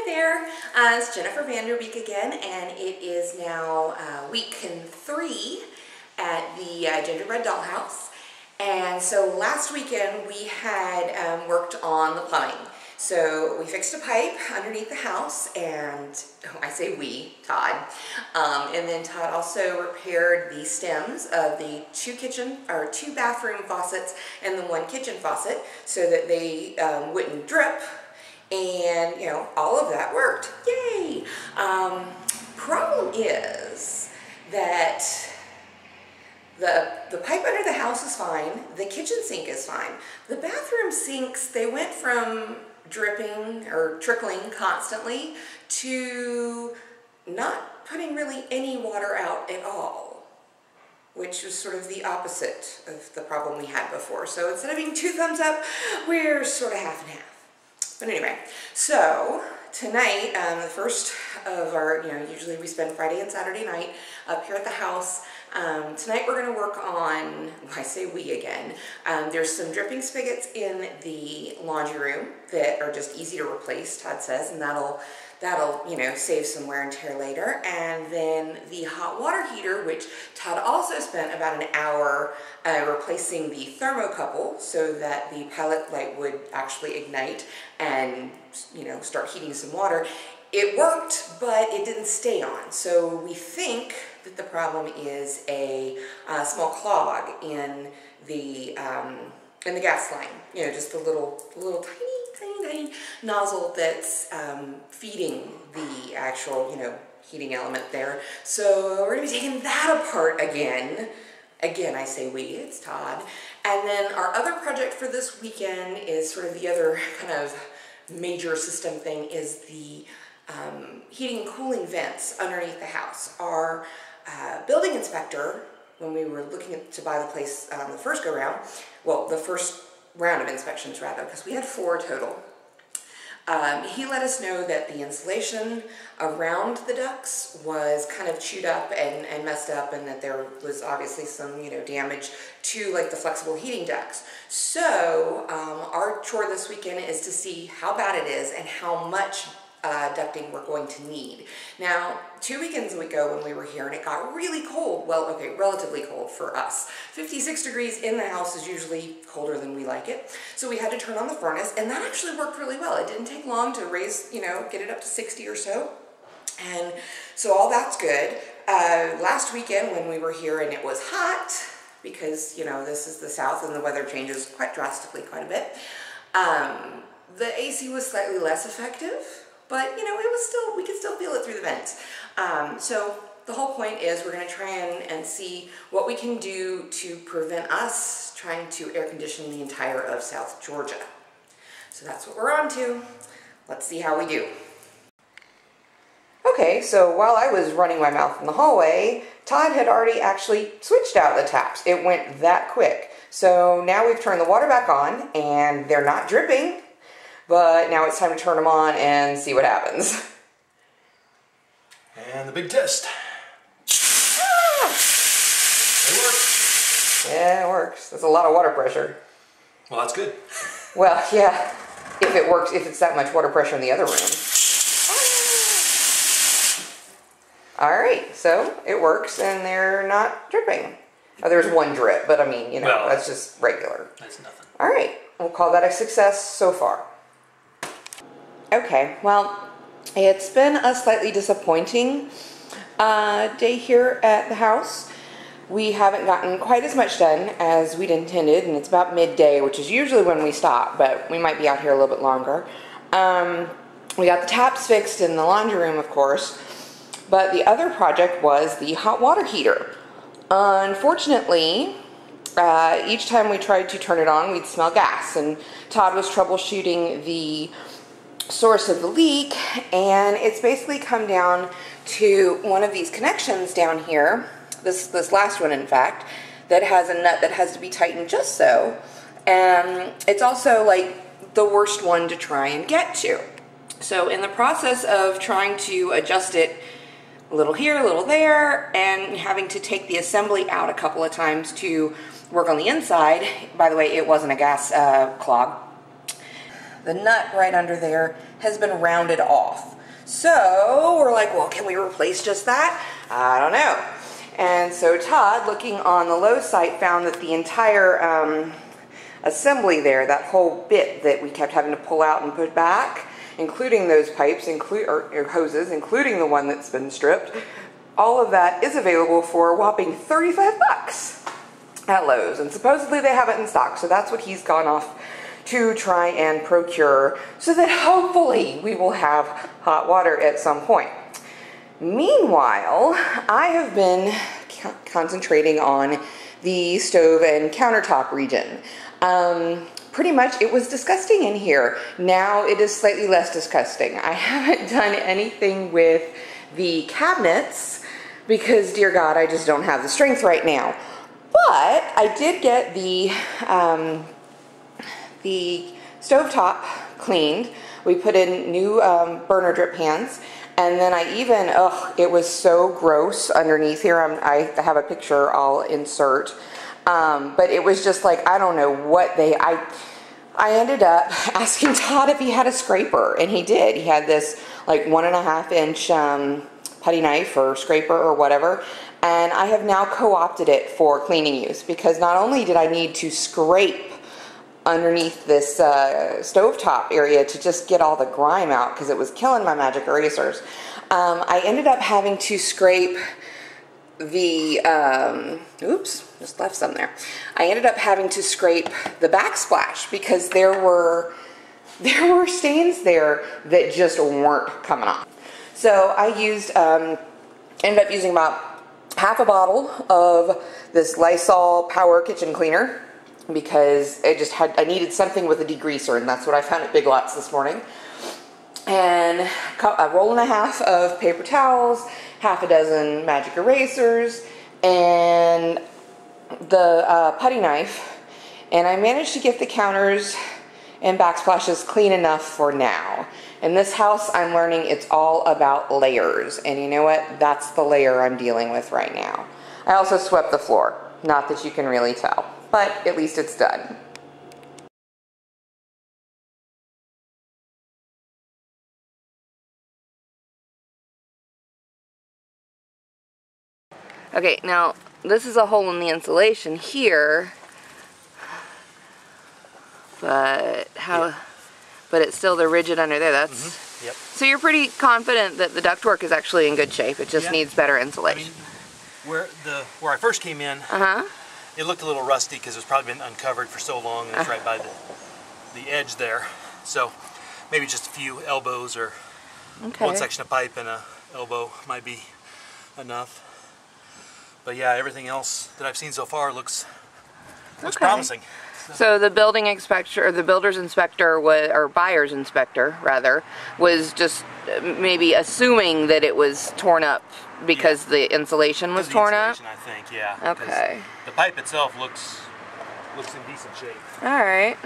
Hi there, it's Jennifer Vanderbeek again, and it is now week 3 at the Gingerbread Dollhouse. And so last weekend we had worked on the plumbing. So we fixed a pipe underneath the house, and I say we, Todd. And then Todd also repaired the stems of the two bathroom faucets and the one kitchen faucet so that they wouldn't drip. And, you know, all of that worked. Yay! Problem is that the pipe under the house is fine. The kitchen sink is fine. The bathroom sinks, they went from dripping or trickling constantly to not putting really any water out at all, which was sort of the opposite of the problem we had before. So instead of being 2 thumbs up, we're sort of half and half. But anyway, so tonight, the first of our, usually we spend Friday and Saturday night up here at the house. Tonight we're going to work on, I say we again, there's some dripping spigots in the laundry room that are just easy to replace, Todd says, and that'll save some wear and tear later. And then the hot water heater, which Todd also spent about an hour replacing the thermocouple so that the pilot light would actually ignite and, start heating some water. It worked, but it didn't stay on. So we think that the problem is a small clog in the gas line. Just a little tiny nozzle that's feeding the actual, heating element there. So we're gonna be taking that apart again. Again, I say we, it's Todd. And then our other project for this weekend is sort of the other kind of major system thing is the heating and cooling vents underneath the house. Our building inspector, when we were looking to buy the place the first go round, well, the first round of inspections rather, because we had 4 total, he let us know that the insulation around the ducts was kind of chewed up and messed up, and that there was obviously some, damage to like the flexible heating ducts. So our chore this weekend is to see how bad it is and how much ducting we're going to need. Now, 2 weekends ago when we were here and it got really cold, well, okay, relatively cold for us. 56 degrees in the house is usually colder than we like it. So we had to turn on the furnace, and that actually worked really well. It didn't take long to raise, get it up to 60 or so. And so all that's good. Last weekend when we were here and it was hot, because, this is the South and the weather changes quite drastically quite a bit, the AC was slightly less effective. But, we could still feel it through the vents. So the whole point is we're going to try and see what we can do to prevent us trying to air condition the entire of South Georgia. So that's what we're on to. Let's see how we do. Okay, so while I was running my mouth in the hallway, Todd had already actually switched out the taps. It went that quick. So now we've turned the water back on, and they're not dripping. But now it's time to turn them on and see what happens. And the big test. Ah! It works. Yeah, it works. That's a lot of water pressure. Well, that's good. Well, yeah, if it works, if it's that much water pressure in the other room. Ah! All right, so it works and they're not dripping. Oh, there's one drip, but I mean, well, that's just regular. That's nothing. All right, we'll call that a success so far. Okay, well, it's been a slightly disappointing day here at the house. We haven't gotten quite as much done as we'd intended, and it's about midday, which is usually when we stop, but we might be out here a little bit longer. We got the taps fixed in the laundry room, of course, but the other project was the hot water heater. Unfortunately, each time we tried to turn it on, we'd smell gas, and Todd was troubleshooting the source of the leak, and it's basically come down to one of these connections down here, this last one in fact, that has a nut that has to be tightened just so, and it's also like the worst one to try and get to. So in the process of trying to adjust it a little here, a little there, and having to take the assembly out a couple of times to work on the inside, by the way, it wasn't a gas clog, the nut right under there has been rounded off. So we're like, well, can we replace just that? I don't know. And so Todd, looking on the Lowe's site, found that the entire assembly there, that whole bit that we kept having to pull out and put back, including those pipes, or hoses, including the one that's been stripped, all of that is available for a whopping 35 bucks at Lowe's. And supposedly they have it in stock, so that's what he's gone off to try and procure, so that hopefully we will have hot water at some point. Meanwhile, I have been concentrating on the stove and countertop region. Pretty much it was disgusting in here. Now it is slightly less disgusting. I haven't done anything with the cabinets because, dear God, I just don't have the strength right now. But I did get the stovetop cleaned. We put in new burner drip pans. And then I even, it was so gross underneath here. I have a picture I'll insert. But it was just like, I don't know what I ended up asking Todd if he had a scraper, and he did. He had this like 1.5 inch putty knife or scraper or whatever. And I have now co-opted it for cleaning use, because not only did I need to scrape underneath this stovetop area to just get all the grime out because it was killing my magic erasers, I ended up having to scrape the, oops, just left some there. I ended up having to scrape the backsplash because there were stains there that just weren't coming off. So I used, ended up using about half a bottle of this Lysol Power Kitchen Cleaner, because I needed something with a degreaser, and that's what I found at Big Lots this morning. And a roll and a half of paper towels, half a dozen magic erasers, and the putty knife. And I managed to get the counters and backsplashes clean enough for now. In this house, I'm learning it's all about layers. And you know what? That's the layer I'm dealing with right now. I also swept the floor. Not that you can really tell, but at least it's done. Okay, now this is a hole in the insulation here, but but it's still the rigid under there. That's Yep. So you're pretty confident that the ductwork is actually in good shape. It just needs better insulation. I mean, where I first came in, it looked a little rusty because it's probably been uncovered for so long, and it's right by the edge there. So maybe just a few elbows or one section of pipe and a elbow might be enough. But yeah, everything else that I've seen so far looks promising. So the building inspector, or the builder's inspector, or buyer's inspector rather, was just maybe assuming that it was torn up because the insulation was torn up? I think, yeah. Okay. The pipe itself looks in decent shape. All right.